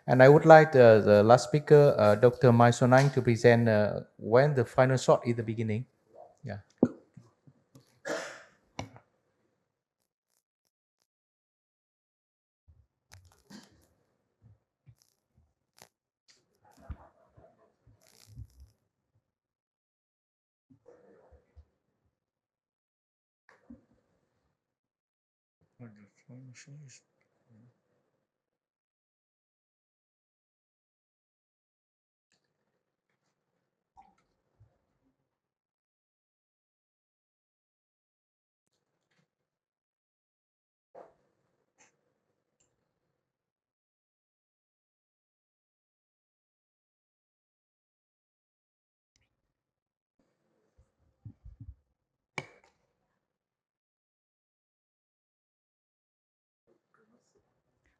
And I would like the last speaker, Dr. Mai Sonang, to present when the final shot is the beginning. Yeah.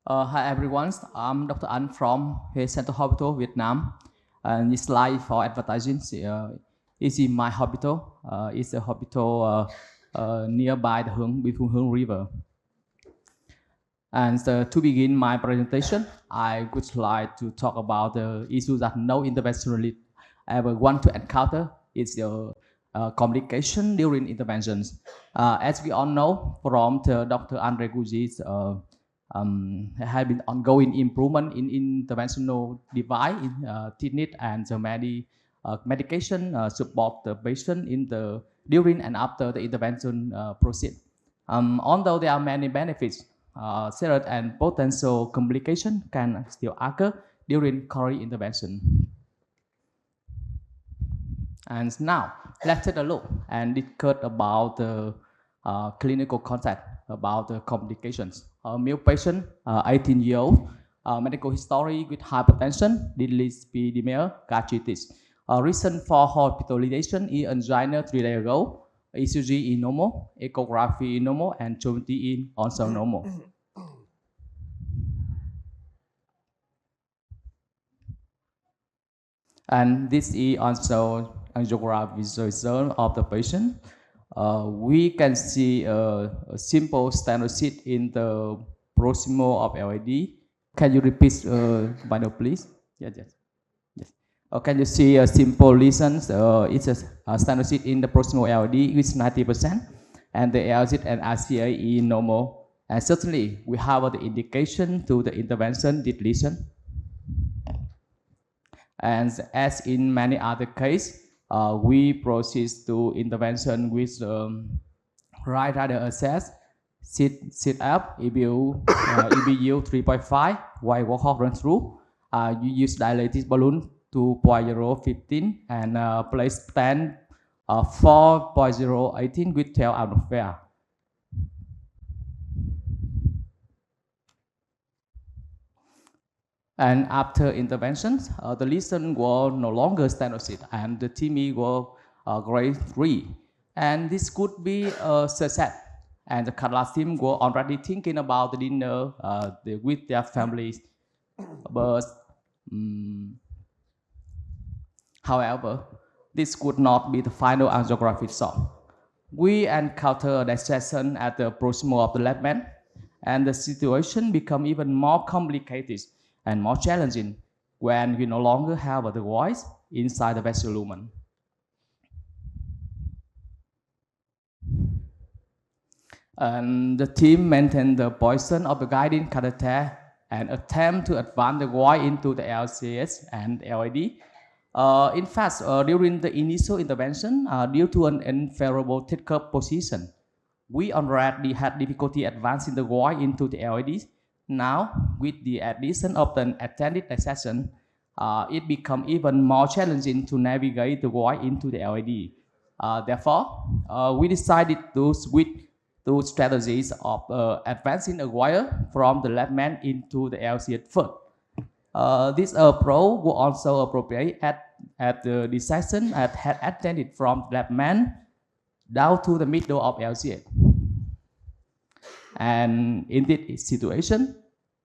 Hi everyone, I'm Dr. An from Huế Center Hospital, Vietnam. And this slide for advertising is in my hospital. It's a hospital nearby the Binh Hương River. And to begin my presentation, I would like to talk about the issue that no interventionalist ever want to encounter. It's the complication during interventions. As we all know from Dr. Andre Guzi's there has been ongoing improvement in interventional device, in technique, and the medication support the patient in the during and after the intervention proceed. Although there are many benefits, serious and potential complications can still occur during coronary intervention. And now, let's take a look and discuss about the clinical concept about the complications. A male patient, 18 years old, medical history with hypertension, dyslipidemia, gastritis. Reason for hospitalization is angina 3 days ago, ECG is normal, echography is normal, and geometry is also normal. And this is also angiograph visualization of the patient. We can see a simple stenosis in the proximal of LAD. Can you repeat, Bino, please? Yes, yes. Yes. Can you see a simple lesions? It's a stenosis in the proximal LAD with 90%, and the LZ and RCA is normal. And certainly, we have the indication to the intervention did lesion. And as in many other cases, we proceed to intervention with right rudder access, sit up, EBU 3.5, while walk run through. You use dilated balloon 2.015 and place stand 4.018 with tail out of fair. And after interventions, the lesion were no longer stenosis and the TME were grade 3. And this could be a success. And the Catalan team were already thinking about the dinner with their families. But however, this could not be the final angiographic shot. We encounter a dissection at the proximal of the left man, and the situation become even more complicated and more challenging when we no longer have the voice inside the vessel lumen. And the team maintained the position of the guiding catheter and attempt to advance the wire into the LCS and LAD. In fact, during the initial intervention, due to an unfavorable thicker position, we already had difficulty advancing the wire into the LADs. Now, with the addition of the attended dissection, it becomes even more challenging to navigate the wire into the LED. Therefore, we decided to switch to strategies of advancing a wire from the left man into the LCD first. This approach was also appropriate at the dissection that had attended from left man down to the middle of LCD. And in this situation,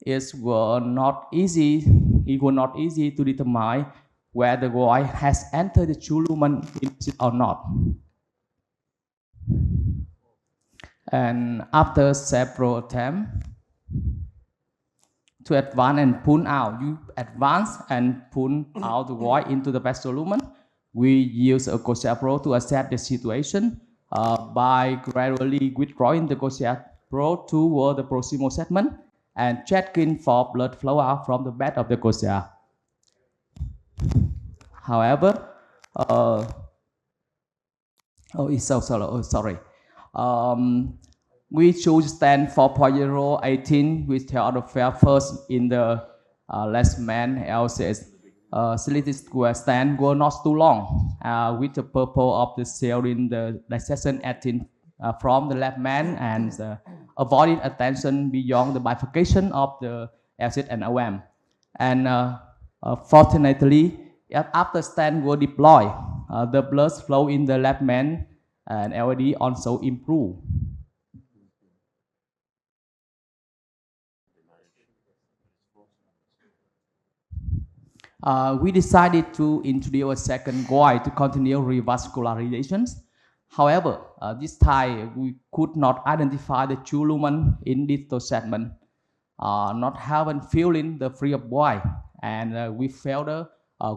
it was not easy to determine whether the wire has entered the true lumen or not. And after several attempts to advance and pull out. You advance and pull out the void into the vessel lumen. We use a Cochlear probe to assess the situation by gradually withdrawing the Cochlear probe toward the proximal segment and checking for blood flow out from the bed of the Cochlear. However, we choose stand 4.018 with Theodore Fair first in the last man LCS. Selected square stand were not too long with the purpose of the cell in the dissection acting from the left man and avoiding attention beyond the bifurcation of the LCS and OM. And fortunately, after stand were deployed, the blood flow in the left man and LAD also improved. We decided to introduce a second guide to continue revascularizations. However, this time we could not identify the true lumen in distal segment, not having feeling the free of void, and we failed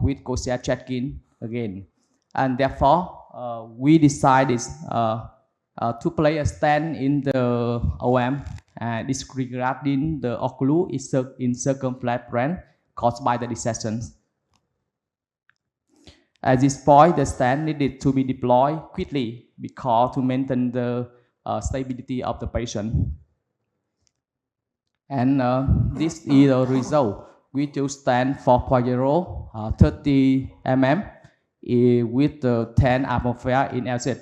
with Cochlear check-in again. And therefore, we decided to place a stand in the OM and disregarding the occlude in circumflex brand caused by the dissections. At this point, the stand needed to be deployed quickly because to maintain the stability of the patient. And this is the result. We choose stand 4.0, 30 mm with the 10 atmosphere in LZ.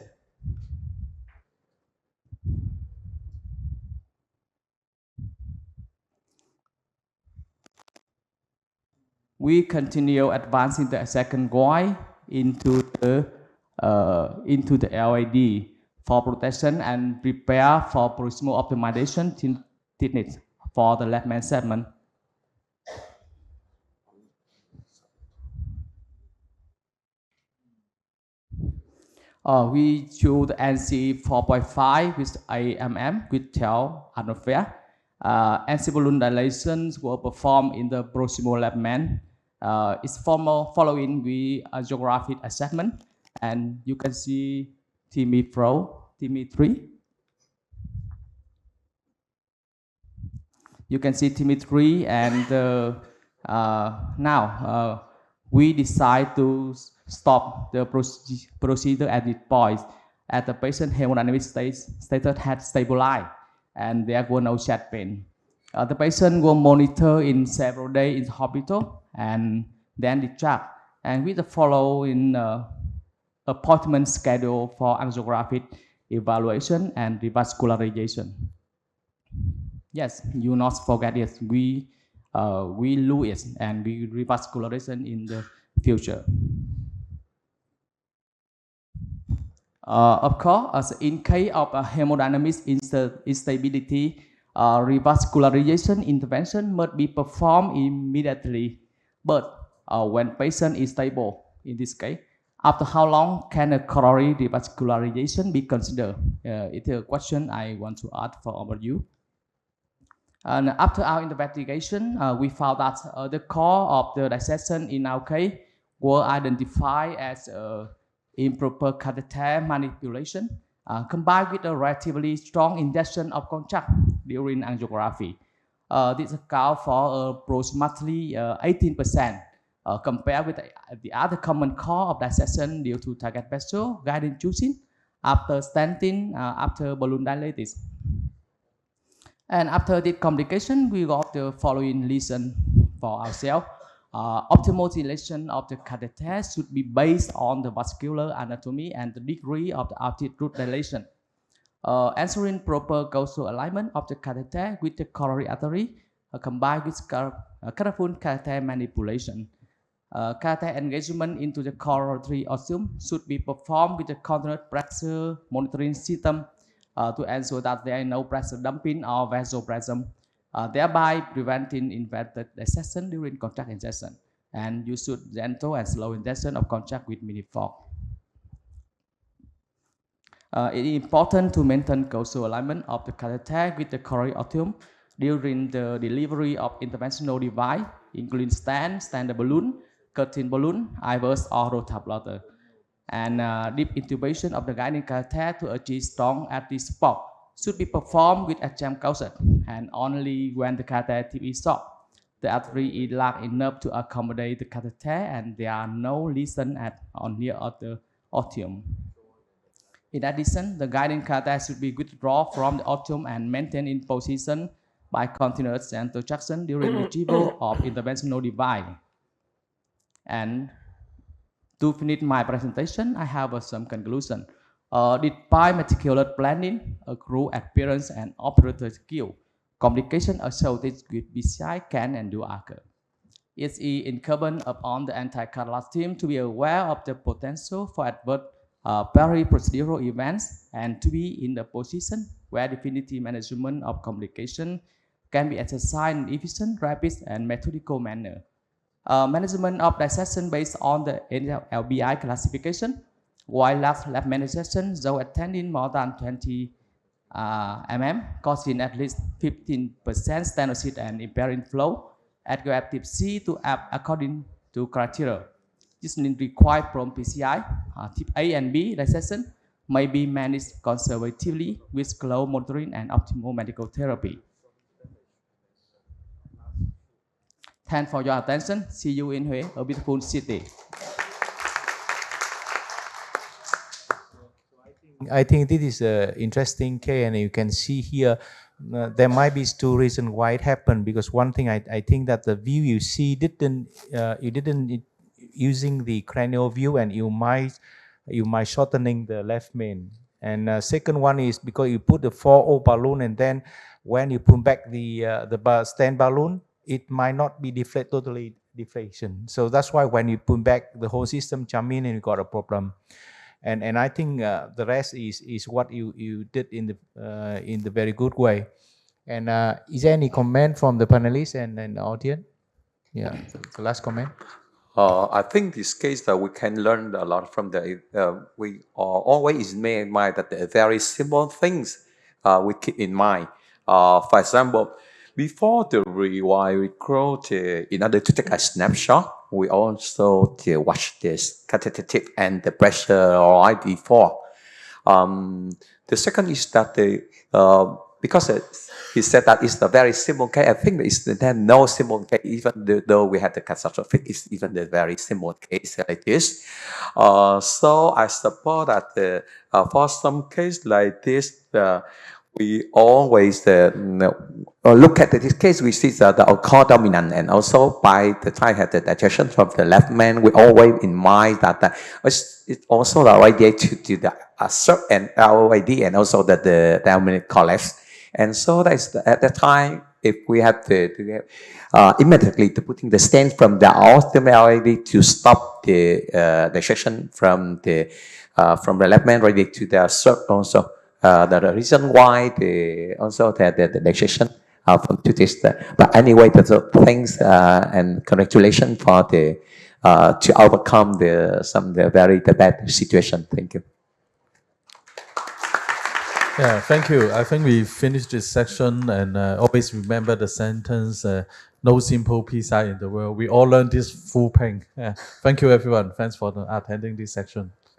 We continue advancing the second guide into the LAD for protection and prepare for proximal optimization techniques for the left main segment. We choose the NC 4.5 with 8 mm with 12 atmosphere. NC balloon dilations were performed in the proximal left main. It's following the geographic assessment, and you can see TIMI Pro, TIMI 3. You can see TIMI 3, and now we decide to stop the procedure at this point as the patient hemodynamic status had stabilized and there were no chest pain. The patient was monitored in several days in the hospital and then discharged, and with the following appointment schedule for angiographic evaluation and revascularization. Yes, you not forget it. We do it and we revascularization in the future. Of course, in case of hemodynamic instability, revascularization intervention must be performed immediately. But when patient is stable, in this case, after how long can a coronary revascularization be considered? It's a question I want to ask for all of you. And after our investigation, we found that the core of the dissection in our case were identified as improper catheter manipulation combined with a relatively strong injection of contrast during angiography. This accounts for approximately 18% compared with the other common cause of dissection due to target vessel guiding juicing after stenting, after balloon dilatation. And after this complication, we got the following lesson for ourselves. Optimal dilation of the catheter should be based on the vascular anatomy and the degree of the altitude dilation. Ensuring proper causal alignment of the catheter with the coronary artery combined with careful catheter manipulation. Catheter engagement into the coronary ostium should be performed with a continuous pressure monitoring system to ensure that there is no pressure dumping or vasopressin, thereby preventing inverted dissection during contract injection. And you should gentle and slow injection of contract with Minifold. It is important to maintain causal alignment of the catheter with the coronary artery during the delivery of interventional device, including stand, standard balloon, curtain balloon, IVUS, or rotablator. And deep intubation of the guiding catheter to achieve strong active support should be performed with a jam corset, and only when the catheter tip is short, the artery is large enough to accommodate the catheter, and there are no lesions at or near the atrium. In addition, the guiding catheter should be withdrawn from the atrium and maintained in position by continuous gentle traction during retrieval of interventional device. And to finish my presentation, I have some conclusion. Despite meticulous planning, accrued appearance, and operator skill, complications associated with PCI can and do occur. It is incumbent upon the anti-catalyst team to be aware of the potential for adverse peri-procedural events and to be in the position where definitive management of complication can be exercised in efficient, rapid, and methodical manner. Management of dissection based on the LBI classification, while lab management, though attending more than 20 causing at least 15% stenosis and impairing flow, adjunctive C to app according to criteria. This is required from PCI. Type A and B dissection may be managed conservatively with close monitoring and optimal medical therapy. Thanks for your attention. See you in Hue, a beautiful city. I think this is an interesting case, and you can see here there might be two reasons why it happened. Because one thing I think that the view you see you didn't using the cranial view, and you might shortening the left main. And second one is because you put the 4O balloon, and then when you put back the stand balloon, it might not be totally deflation. So that's why when you put back, the whole system jump in and you got a problem. And I think the rest is what you did in the very good way. And is there any comment from the panelists and the audience? Yeah, the last comment. I think this case that we can learn a lot from we always make in mind that the very simple things we keep in mind. For example, before the recruit, in order to take a snapshot, we also watch this catheter tip and the pressure right before. The second is that because he said that it's a very simple case, I think there's no simple case, even though we had the catastrophic, it's even a very simple case like this. So I suppose that for some case like this, we always look at this case, we see the core dominant, and also by the time had the digestion from the left man, we always in mind that it's also the radiate to the sub and LOAD, and also the dominant collapse. And so that's at the time, if we have to immediately to putting the stent from the LOAD to stop the digestion from the left man radiate to the sub also. The reason why the digestion from to this, but anyway, thanks and congratulations for to overcome the bad situation. Thank you. Yeah, thank you. I think we finished this section, and always remember the sentence, no simple PCI in the world. We all learned this full pain. Yeah. Thank you, everyone. Thanks for attending this section.